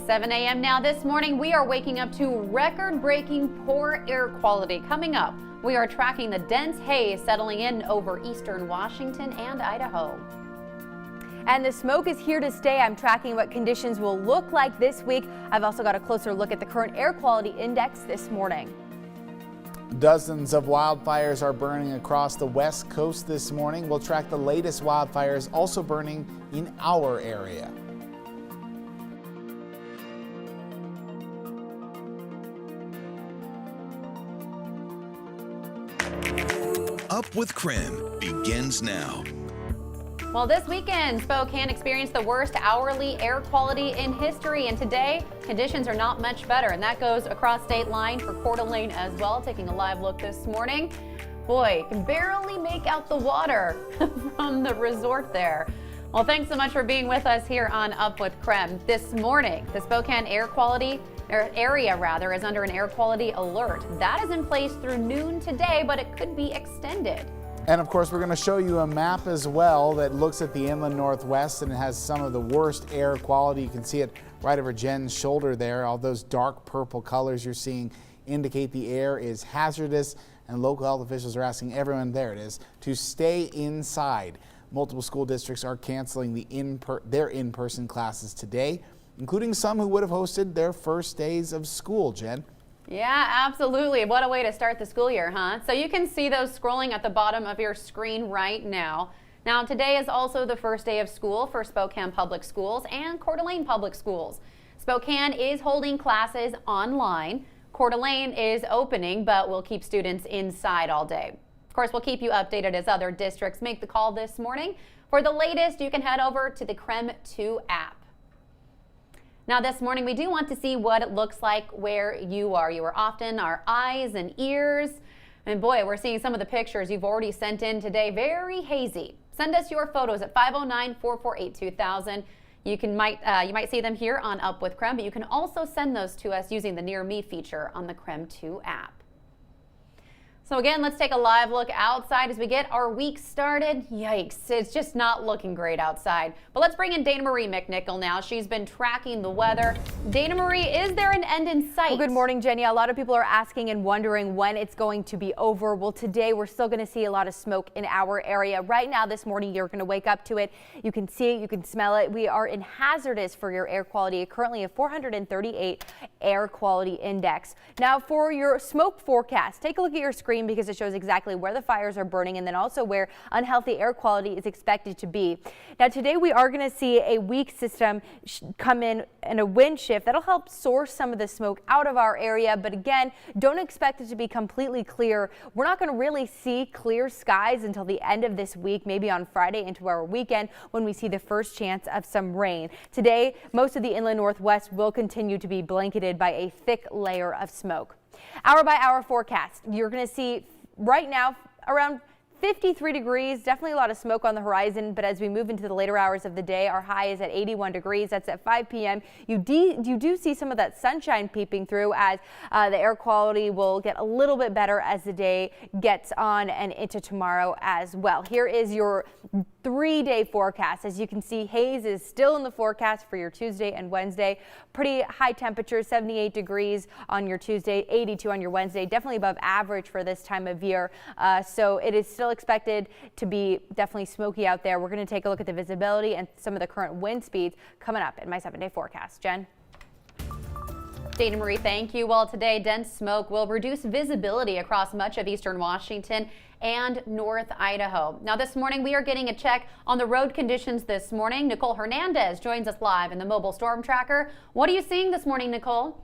7 a.m. now. This morning, we are waking up to record-breaking poor air quality. Coming up, we are tracking the dense haze settling in over eastern Washington and Idaho. And the smoke is here to stay. I'm tracking what conditions will look like this week. I've also got a closer look at the current air quality index this morning. Dozens of wildfires are burning across the west coast this morning. We'll track the latest wildfires also burning in our area. Up with KREM begins now. Well, this weekend, Spokane experienced the worst hourly air quality in history, and today conditions are not much better, and that goes across state line for Coeur d'Alene as well. Taking a live look this morning, boy, can barely make out the water from the resort there. Well, thanks so much for being with us here on Up with KREM. This morning, the Spokane area is under an air quality alert. That is in place through noon today, but it could be extended. And of course, we're going to show you a map as well that looks at the inland northwest, and it has some of the worst air quality. You can see it right over Jen's shoulder there. All those dark purple colors you're seeing indicate the air is hazardous, and local health officials are asking everyone, there it is, to stay inside. Multiple school districts are canceling their in-person classes today, including some who would have hosted their first days of school, Jen. Yeah, absolutely. What a way to start the school year, huh? So you can see those scrolling at the bottom of your screen right now. Now, today is also the first day of school for Spokane Public Schools and Coeur d'Alene Public Schools. Spokane is holding classes online. Coeur d'Alene is opening, but will keep students inside all day. Of course, we'll keep you updated as other districts make the call this morning. For the latest, you can head over to the KREM 2 app. Now this morning, we do want to see what it looks like where you are. You are often our eyes and ears. And boy, we're seeing some of the pictures you've already sent in today. Very hazy. Send us your photos at 509-448-2000. You might see them here on Up with KREM, but you can also send those to us using the Near Me feature on the KREM 2 app. So again, let's take a live look outside as we get our week started. Yikes, it's just not looking great outside. But let's bring in Dana Marie McNichol now. She's been tracking the weather. Dana Marie, is there an end in sight? Well, good morning, Jenny. A lot of people are asking and wondering when it's going to be over. Well, today we're still going to see a lot of smoke in our area. Right now this morning, you're going to wake up to it. You can see it, you can smell it. We are in hazardous for your air quality, currently a 438 air quality index. Now for your smoke forecast, take a look at your screen because it shows exactly where the fires are burning and then also where unhealthy air quality is expected to be. Now today we are going to see a weak system come in and a wind shift that'll help source some of the smoke out of our area, but again, don't expect it to be completely clear. We're not going to really see clear skies until the end of this week, maybe on Friday into our weekend when we see the first chance of some rain. Today, most of the inland northwest will continue to be blanketed by a thick layer of smoke. Hour by hour forecast, you're going to see right now around 53 degrees, definitely a lot of smoke on the horizon, but as we move into the later hours of the day, our high is at 81 degrees. That's at 5 p.m. You do see some of that sunshine peeping through as the air quality will get a little bit better as the day gets on and into tomorrow as well. Here is your 3-day forecast. As you can see, haze is still in the forecast for your Tuesday and Wednesday. Pretty high temperatures, 78 degrees on your Tuesday, 82 on your Wednesday, definitely above average for this time of year. So it is still expected to be definitely smoky out there. We're going to take a look at the visibility and some of the current wind speeds coming up in my 7-day forecast. Jen? Dana Marie, thank you. Well, today, dense smoke will reduce visibility across much of eastern Washington and North Idaho. Now, this morning, we are getting a check on the road conditions this morning. Nicole Hernandez joins us live in the mobile storm tracker. What are you seeing this morning, Nicole?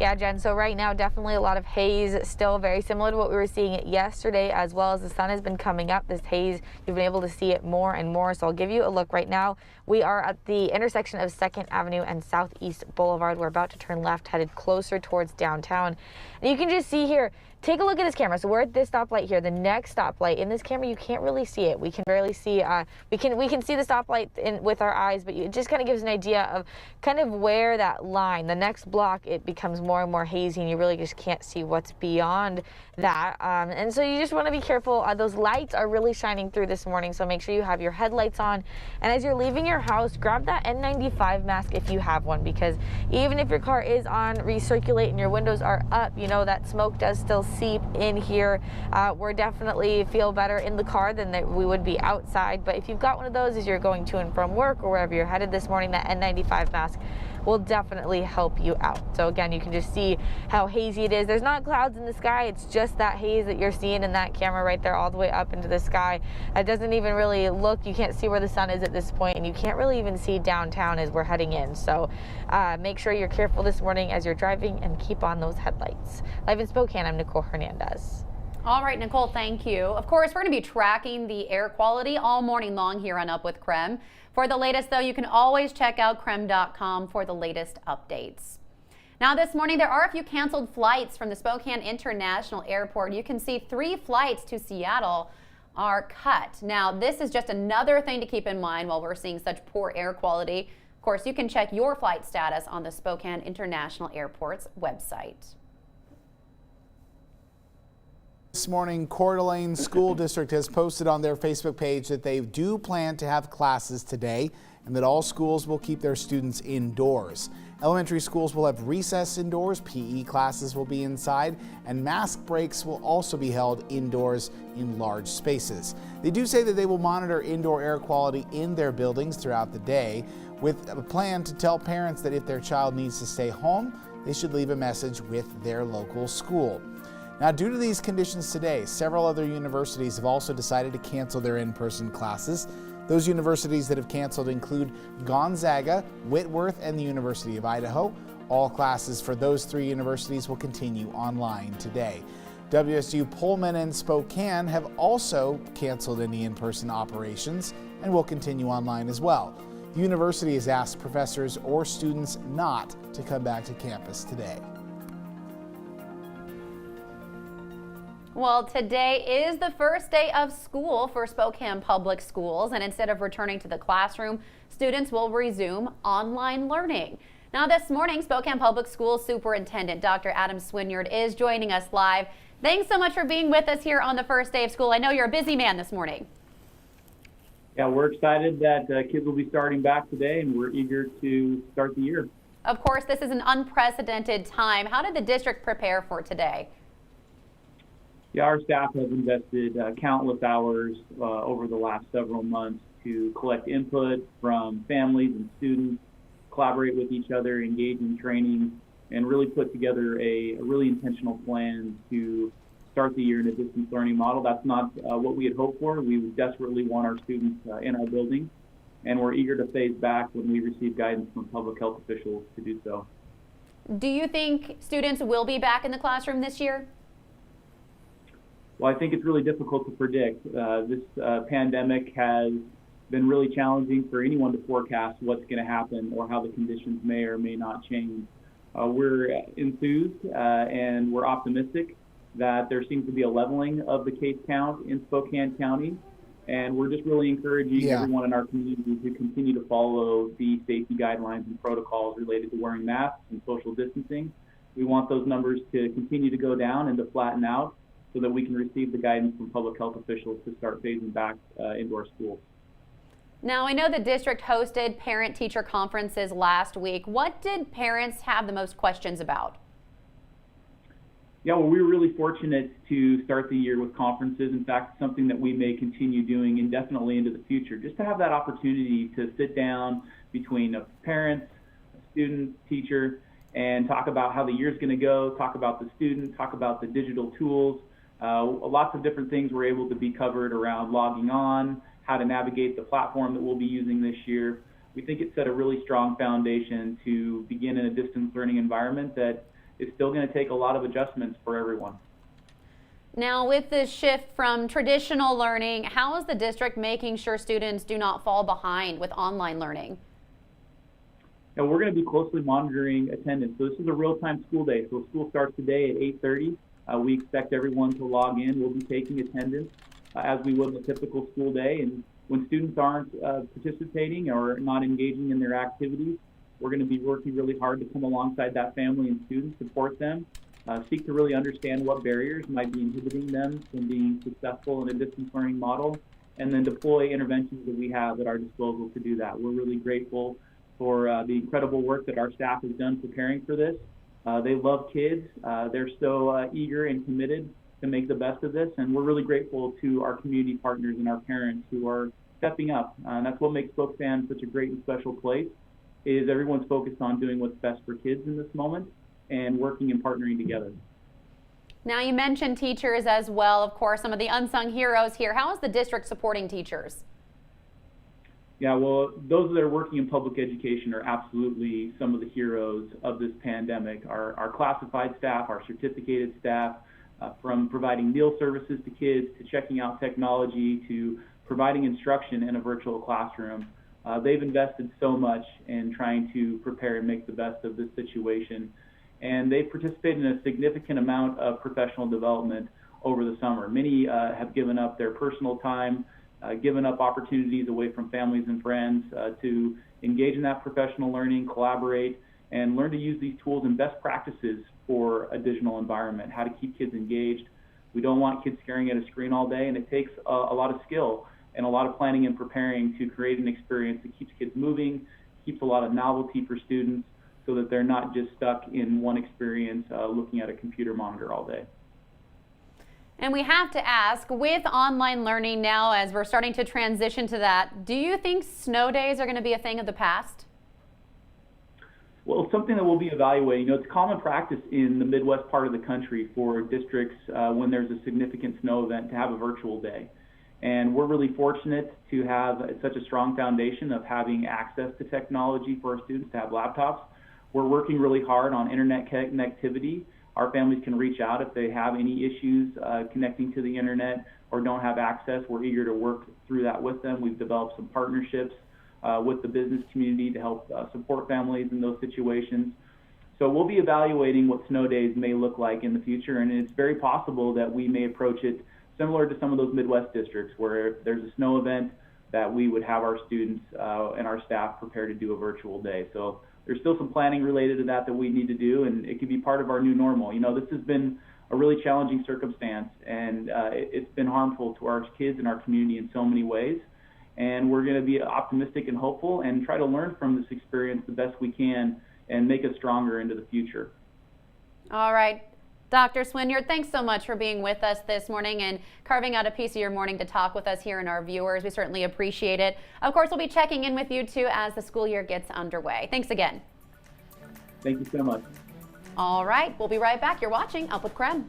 Yeah, Jen, so right now definitely a lot of haze, still very similar to what we were seeing yesterday, as well as the sun has been coming up. This haze, you've been able to see it more and more, so I'll give you a look right now. We are at the intersection of 2nd Avenue and Southeast Boulevard. We're about to turn left, headed closer towards downtown. And you can just see here, take a look at this camera. So we're at this stoplight here. The next stoplight in this camera, you can't really see it. We can barely see. We can see the stoplight with our eyes, but it just kind of gives an idea of kind of where that line. The next block, it becomes more and more hazy, and you really just can't see what's beyond that. And so you just want to be careful. Those lights are really shining through this morning, so make sure you have your headlights on. And as you're leaving your house, grab that N95 mask if you have one, because even if your car is on recirculate and your windows are up, you know that smoke does still seep in here. We're definitely feel better in the car than that we would be outside. But if you've got one of those as you're going to and from work or wherever you're headed this morning, that N95 mask will definitely help you out. So again, you can just see how hazy it is. There's not clouds in the sky. It's just that haze that you're seeing in that camera right there all the way up into the sky. It doesn't even really look, you can't see where the sun is at this point, and you can't really even see downtown as we're heading in. So make sure you're careful this morning as you're driving and keep on those headlights. Live in Spokane, I'm Nicole Hernandez. All right, Nicole, thank you. Of course, we're going to be tracking the air quality all morning long here on Up with KREM. For the latest, though, you can always check out KREM.com for the latest updates. Now, this morning, there are a few canceled flights from the Spokane International Airport. You can see 3 flights to Seattle are cut. Now, this is just another thing to keep in mind while we're seeing such poor air quality. Of course, you can check your flight status on the Spokane International Airport's website. This morning, Coeur d'Alene School District has posted on their Facebook page that they do plan to have classes today and that all schools will keep their students indoors. Elementary schools will have recess indoors, PE classes will be inside, and mask breaks will also be held indoors in large spaces. They do say that they will monitor indoor air quality in their buildings throughout the day, with a plan to tell parents that if their child needs to stay home, they should leave a message with their local school. Now, due to these conditions today, several other universities have also decided to cancel their in-person classes. Those universities that have canceled include Gonzaga, Whitworth, and the University of Idaho. All classes for those 3 universities will continue online today. WSU Pullman and Spokane have also canceled any in-person operations and will continue online as well. The university has asked professors or students not to come back to campus today. Well, today is the first day of school for Spokane Public Schools, and instead of returning to the classroom, students will resume online learning. Now, this morning, Spokane Public Schools Superintendent Dr. Adam Swinyard is joining us live. Thanks so much for being with us here on the first day of school. I know you're a busy man this morning. Yeah, we're excited that kids will be starting back today, and we're eager to start the year. Of course, this is an unprecedented time. How did the district prepare for today? Yeah, our staff has invested countless hours over the last several months to collect input from families and students, collaborate with each other, engage in training, and really put together a really intentional plan to start the year in a distance learning model. That's not what we had hoped for. We desperately want our students in our building, and we're eager to phase back when we receive guidance from public health officials to do so. Do you think students will be back in the classroom this year? Well, I think it's really difficult to predict. This pandemic has been really challenging for anyone to forecast what's going to happen or how the conditions may or may not change. We're enthused and we're optimistic that there seems to be a leveling of the case count in Spokane County, and we're just really encouraging everyone in our community to continue to follow the safety guidelines and protocols related to wearing masks and social distancing. We want those numbers to continue to go down and to flatten out, so that we can receive the guidance from public health officials to start phasing back indoor schools. Now, I know the district hosted parent-teacher conferences last week. What did parents have the most questions about? Yeah, well, we were really fortunate to start the year with conferences. In fact, something that we may continue doing indefinitely into the future, just to have that opportunity to sit down between a parent, a student, teacher, and talk about how the year's going to go, talk about the student, talk about the digital tools. Lots of different things were able to be covered around logging on, how to navigate the platform that we'll be using this year. We think it set a really strong foundation to begin in a distance learning environment that is still going to take a lot of adjustments for everyone. Now, with this shift from traditional learning, how is the district making sure students do not fall behind with online learning? Now, we're going to be closely monitoring attendance. So this is a real-time school day. So school starts today at 8:30. We expect everyone to log in. We'll be taking attendance as we would in a typical school day. And when students aren't participating or not engaging in their activities, We're going to be working really hard to come alongside that family and student, support them, seek to really understand what barriers might be inhibiting them from being successful in a distance learning model, and then deploy interventions that we have at our disposal to do that. We're really grateful for the incredible work that our staff has done preparing for this. They love kids. They're so eager and committed to make the best of this, and we're really grateful to our community partners and our parents who are stepping up. And that's what makes Spokane such a great and special place, is everyone's focused on doing what's best for kids in this moment and working and partnering together. Now, you mentioned teachers as well, of course, some of the unsung heroes here. How is the district supporting teachers? Yeah, well, those that are working in public education are absolutely some of the heroes of this pandemic. Our classified staff, our certificated staff, from providing meal services to kids, to checking out technology, to providing instruction in a virtual classroom. They've invested so much in trying to prepare and make the best of this situation. And they've participated in a significant amount of professional development over the summer. Many have given up their personal time, given up opportunities away from families and friends to engage in that professional learning, collaborate, and learn to use these tools and best practices for a digital environment, how to keep kids engaged. We don't want kids staring at a screen all day, and it takes a lot of skill and a lot of planning and preparing to create an experience that keeps kids moving, keeps a lot of novelty for students, so that they're not just stuck in one experience looking at a computer monitor all day. And we have to ask, with online learning now, as we're starting to transition to that, do you think snow days are going to be a thing of the past? Well, it's something that we'll be evaluating. You know, it's common practice in the Midwest part of the country for districts when there's a significant snow event to have a virtual day. And we're really fortunate to have such a strong foundation of having access to technology for our students to have laptops. We're working really hard on internet connectivity. Our families can reach out if they have any issues connecting to the internet or don't have access. We're eager to work through that with them. We've developed some partnerships with the business community to help support families in those situations. So we'll be evaluating what snow days may look like in the future, and it's very possible that we may approach it similar to some of those Midwest districts where if there's a snow event that we would have our students and our staff prepare to do a virtual day. So there's still some planning related to that we need to do, and it could be part of our new normal. You know, this has been a really challenging circumstance, and it's been harmful to our kids and our community in so many ways. And we're going to be optimistic and hopeful and try to learn from this experience the best we can and make us stronger into the future. All right. Dr. Swinyard, thanks so much for being with us this morning and carving out a piece of your morning to talk with us here and our viewers. We certainly appreciate it. Of course, we'll be checking in with you too as the school year gets underway. Thanks again. Thank you so much. All right, we'll be right back. You're watching Up with KREM.